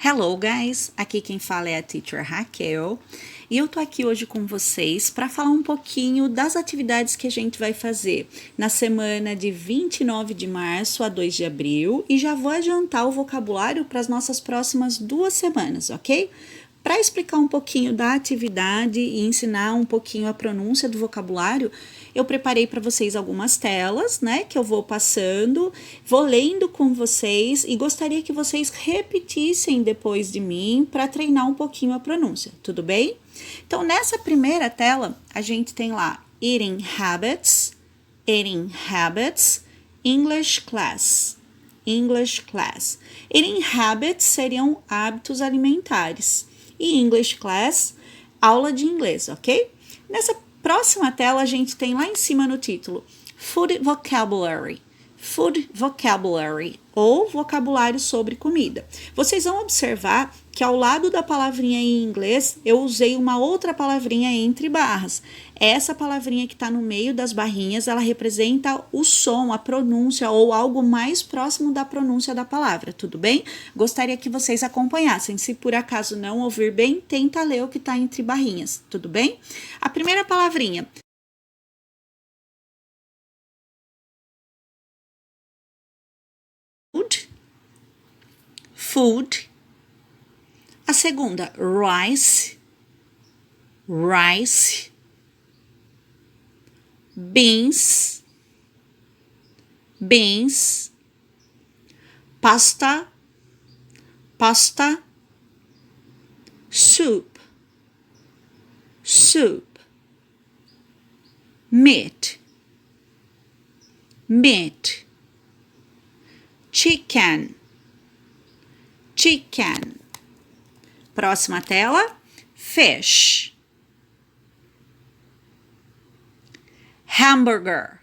Hello guys, aqui quem fala é a Teacher Raquel e eu tô aqui hoje com vocês para falar um pouquinho das atividades que a gente vai fazer na semana de 29 de março a 2 de abril e já vou adiantar o vocabulário para as nossas próximas 2 semanas, ok? Para explicar um pouquinho da atividade e ensinar um pouquinho a pronúncia do vocabulário, eu preparei para vocês algumas telas, né, que eu vou passando, vou lendo com vocês e gostaria que vocês repetissem depois de mim para treinar um pouquinho a pronúncia, tudo bem? Então, nessa primeira tela, a gente tem lá Eating Habits, English Class. Eating Habits seriam hábitos alimentares. E English Class, aula de inglês, ok? Nessa próxima tela, a gente tem lá em cima no título Food Vocabulary, ou vocabulário sobre comida. Vocês vão observar que ao lado da palavrinha em inglês, eu usei uma outra palavrinha entre barras. Essa palavrinha que está no meio das barrinhas, ela representa o som, a pronúncia ou algo mais próximo da pronúncia da palavra, tudo bem? Gostaria que vocês acompanhassem. Se por acaso não ouvir bem, tenta ler o que está entre barrinhas, tudo bem? A primeira palavrinha. Food. A segunda, rice. Beans. Pasta. Soup. Meat. Chicken. Próxima tela, fish. Hamburger.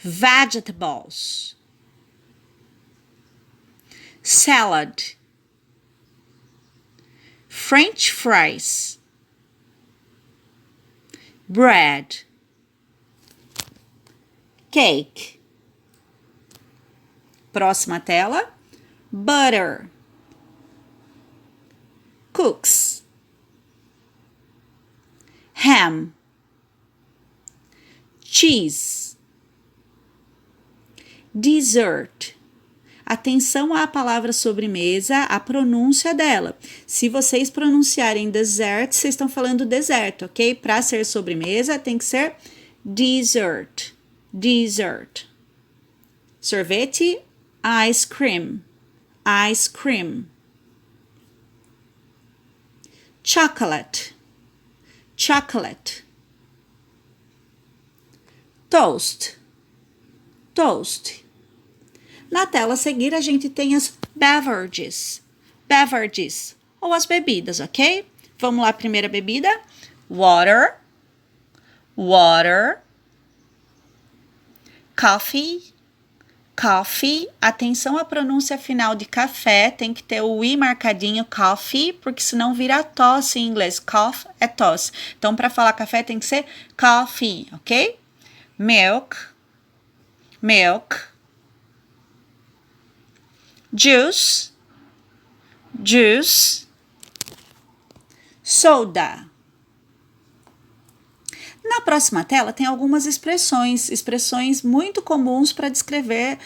Vegetables. Salad. French fries. Bread. Cake. Próxima tela, butter. Cooks. Ham. Cheese. Dessert. Atenção à palavra sobremesa, a pronúncia dela. Se vocês pronunciarem dessert, vocês estão falando deserto, ok? Para ser sobremesa, tem que ser dessert. Sorvete, ice cream. Chocolate. Toast. Na tela a seguir, a gente tem as beverages, ou as bebidas, ok? Vamos lá, primeira bebida, water, coffee, atenção à pronúncia final de café, tem que ter o i marcadinho, coffee, porque senão vira tosse em inglês, cough é tosse. Então, para falar café tem que ser coffee, ok? Milk, juice, soda. Na próxima tela tem algumas expressões muito comuns para descrever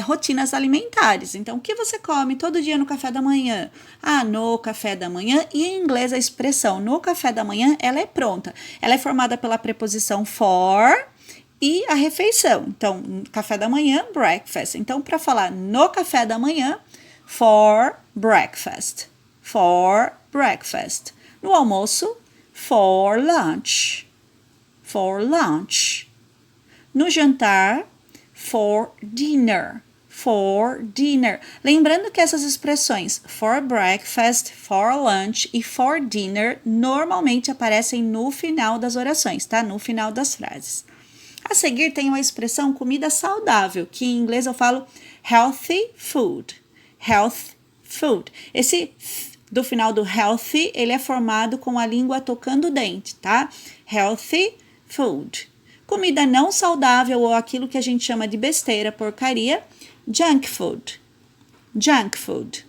rotinas alimentares. Então, o que você come todo dia no café da manhã? No café da manhã. E em inglês a expressão no café da manhã, ela é pronta. Ela é formada pela preposição for e a refeição. Então, café da manhã, breakfast. Então, para falar no café da manhã, for breakfast. No almoço, for lunch. No jantar, for dinner. Lembrando que essas expressões for breakfast, for lunch e for dinner normalmente aparecem no final das orações, tá? No final das frases. A seguir tem uma expressão comida saudável, que em inglês eu falo healthy food. Esse do final do healthy, ele é formado com a língua tocando o dente, tá? Healthy food. Comida não saudável ou aquilo que a gente chama de besteira, porcaria, junk food. junk food.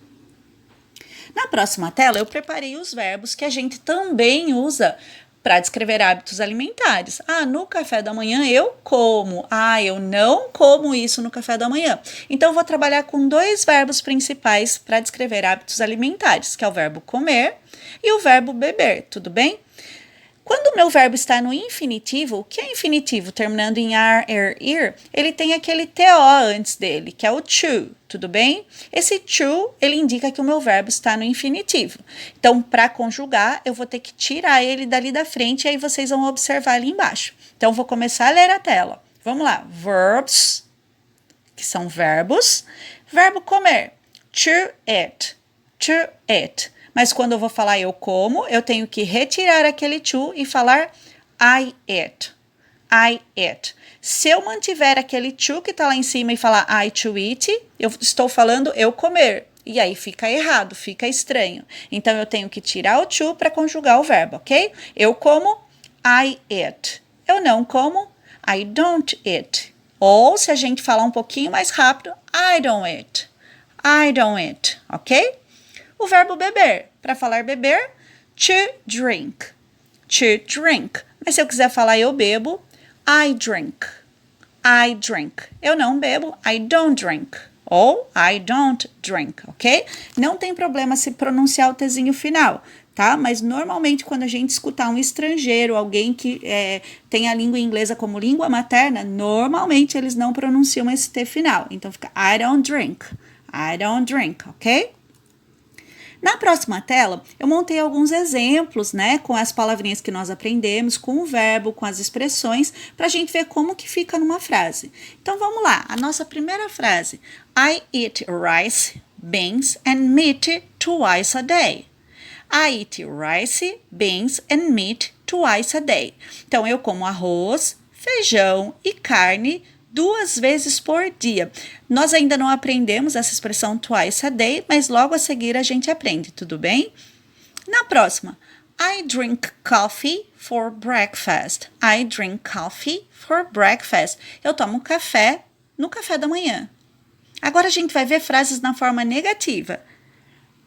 Na próxima tela, eu preparei os verbos que a gente também usa para descrever hábitos alimentares. No café da manhã eu como. Eu não como isso no café da manhã. Então, eu vou trabalhar com 2 verbos principais para descrever hábitos alimentares, que é o verbo comer e o verbo beber, tudo bem? Quando o meu verbo está no infinitivo, o que é infinitivo? Terminando em ar, ir, ele tem aquele TO antes dele, que é o to, tudo bem? Esse to, ele indica que o meu verbo está no infinitivo. Então, para conjugar, eu vou ter que tirar ele dali da frente e aí vocês vão observar ali embaixo. Então, vou começar a ler a tela. Vamos lá. Verbs, que são verbos. Verbo comer. To eat. To eat. Mas quando eu vou falar eu como, eu tenho que retirar aquele to e falar I eat. I eat. Se eu mantiver aquele to que está lá em cima e falar I to eat, eu estou falando eu comer. E aí fica errado, fica estranho. Então, eu tenho que tirar o to para conjugar o verbo, ok? Eu como, I eat. Eu não como, I don't eat. Ou, se a gente falar um pouquinho mais rápido, I don't eat. I don't eat, ok? O verbo beber. Para falar beber, to drink. To drink. Mas se eu quiser falar eu bebo, I drink. I drink. Eu não bebo, I don't drink. Ou I don't drink, ok? Não tem problema se pronunciar o Tzinho final, tá? Mas normalmente quando a gente escutar um estrangeiro, alguém que tem a língua inglesa como língua materna, normalmente eles não pronunciam esse T final. Então fica I don't drink. I don't drink, ok? Na próxima tela, eu montei alguns exemplos, né, com as palavrinhas que nós aprendemos, com o verbo, com as expressões, para a gente ver como que fica numa frase. Então, vamos lá. A nossa primeira frase. I eat rice, beans and meat twice a day. I eat rice, beans and meat twice a day. Então, eu como arroz, feijão e carne 2 vezes por dia. Nós ainda não aprendemos essa expressão twice a day, mas logo a seguir a gente aprende, tudo bem? Na próxima, I drink coffee for breakfast. I drink coffee for breakfast. Eu tomo café no café da manhã. Agora a gente vai ver frases na forma negativa.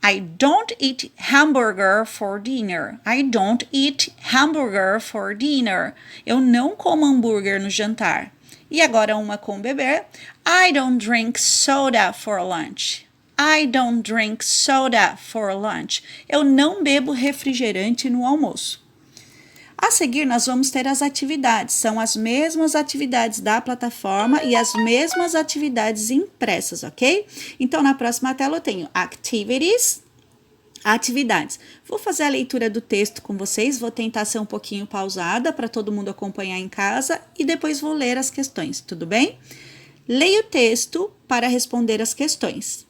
I don't eat hamburger for dinner. I don't eat hamburger for dinner. Eu não como hambúrguer no jantar. E agora uma com beber. I don't drink soda for lunch. I don't drink soda for lunch. Eu não bebo refrigerante no almoço. A seguir, nós vamos ter as atividades. São as mesmas atividades da plataforma e as mesmas atividades impressas, ok? Então, na próxima tela eu tenho activities, atividades. Vou fazer a leitura do texto com vocês, vou tentar ser um pouquinho pausada para todo mundo acompanhar em casa e depois vou ler as questões, tudo bem? Leia o texto para responder as questões.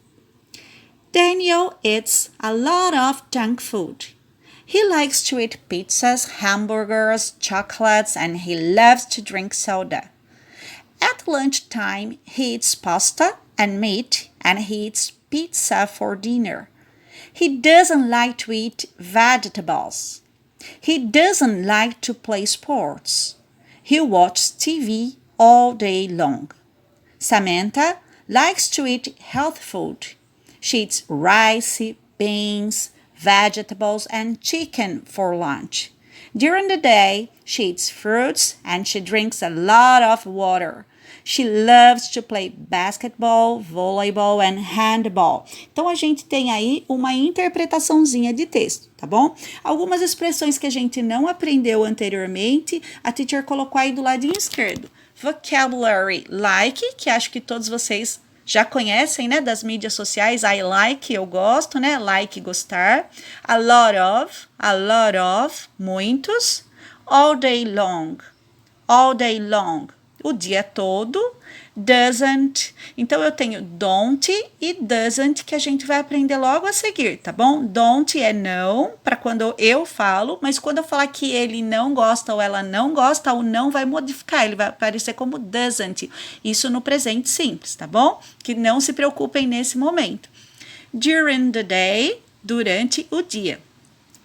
Daniel eats a lot of junk food. He likes to eat pizzas, hamburgers, chocolates, and he loves to drink soda. At lunchtime, he eats pasta and meat, and he eats pizza for dinner. He doesn't like to eat vegetables. He doesn't like to play sports. He watches TV all day long. Samantha likes to eat healthy food. She eats rice, beans, vegetables, and chicken for lunch. During the day, she eats fruits and she drinks a lot of water. She loves to play basketball, volleyball and handball. Então, a gente tem aí uma interpretaçãozinha de texto, tá bom? Algumas expressões que a gente não aprendeu anteriormente, a teacher colocou aí do ladinho esquerdo. Vocabulary, like, que acho que todos vocês já conhecem, né, das mídias sociais. I like, eu gosto, né? Like, gostar. A lot of, muitos. All day long, o dia todo. Doesn't, então eu tenho don't e doesn't que a gente vai aprender logo a seguir, tá bom? Don't é não, para quando eu falo, mas quando eu falar que ele não gosta ou ela não gosta, o não vai modificar, ele vai aparecer como doesn't, isso no presente simples, tá bom? Que não se preocupem nesse momento. During the day, durante o dia.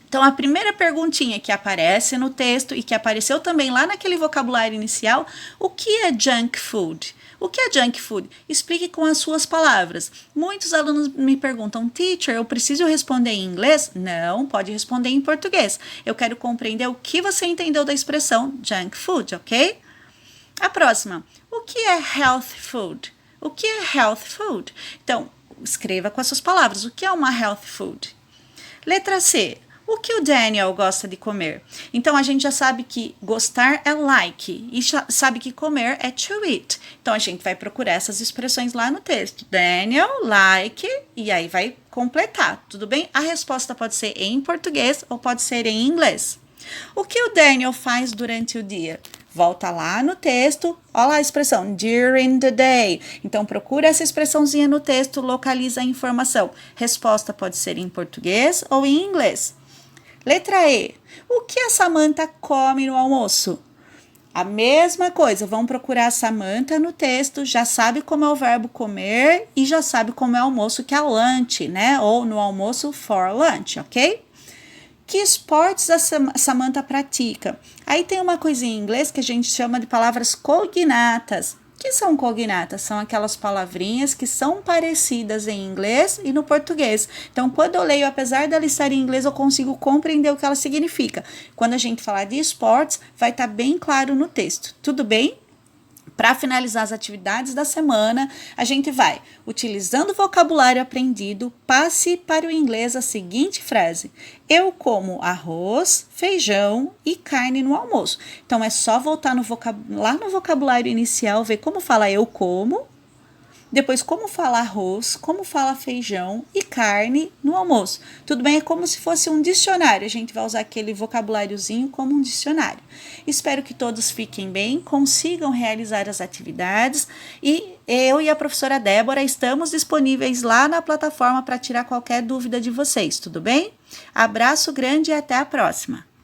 Então, a primeira perguntinha que aparece no texto e que apareceu também lá naquele vocabulário inicial, o que é junk food? O que é junk food? Explique com as suas palavras. Muitos alunos me perguntam, teacher, eu preciso responder em inglês? Não, pode responder em português. Eu quero compreender o que você entendeu da expressão junk food, ok? A próxima, o que é health food? O que é health food? Então, escreva com as suas palavras, o que é uma health food? Letra C, o que o Daniel gosta de comer? Então, a gente já sabe que gostar é like e sabe que comer é to eat. Então, a gente vai procurar essas expressões lá no texto. Daniel, like, e aí vai completar, tudo bem? A resposta pode ser em português ou pode ser em inglês. O que o Daniel faz durante o dia? Volta lá no texto, olha lá a expressão during the day. Então, procura essa expressãozinha no texto, localiza a informação. Resposta pode ser em português ou em inglês. Letra E. O que a Samantha come no almoço? A mesma coisa, vamos procurar a Samantha no texto, já sabe como é o verbo comer e já sabe como é o almoço, que é lunch, né? Ou no almoço for lunch, ok? Que esportes a Samantha pratica? Aí tem uma coisinha em inglês que a gente chama de palavras cognatas. O que são cognatas? São aquelas palavrinhas que são parecidas em inglês e no português. Então, quando eu leio, apesar dela estar em inglês, eu consigo compreender o que ela significa. Quando a gente falar de esportes, vai estar bem claro no texto. Tudo bem? Para finalizar as atividades da semana, a gente vai, utilizando o vocabulário aprendido, passe para o inglês a seguinte frase: eu como arroz, feijão e carne no almoço. Então, é só voltar lá no vocabulário inicial, ver como fala eu como, depois como fala arroz, como fala feijão e carne no almoço. Tudo bem? É como se fosse um dicionário. A gente vai usar aquele vocabuláriozinho como um dicionário. Espero que todos fiquem bem, consigam realizar as atividades e eu e a professora Débora estamos disponíveis lá na plataforma para tirar qualquer dúvida de vocês, tudo bem? Abraço grande e até a próxima!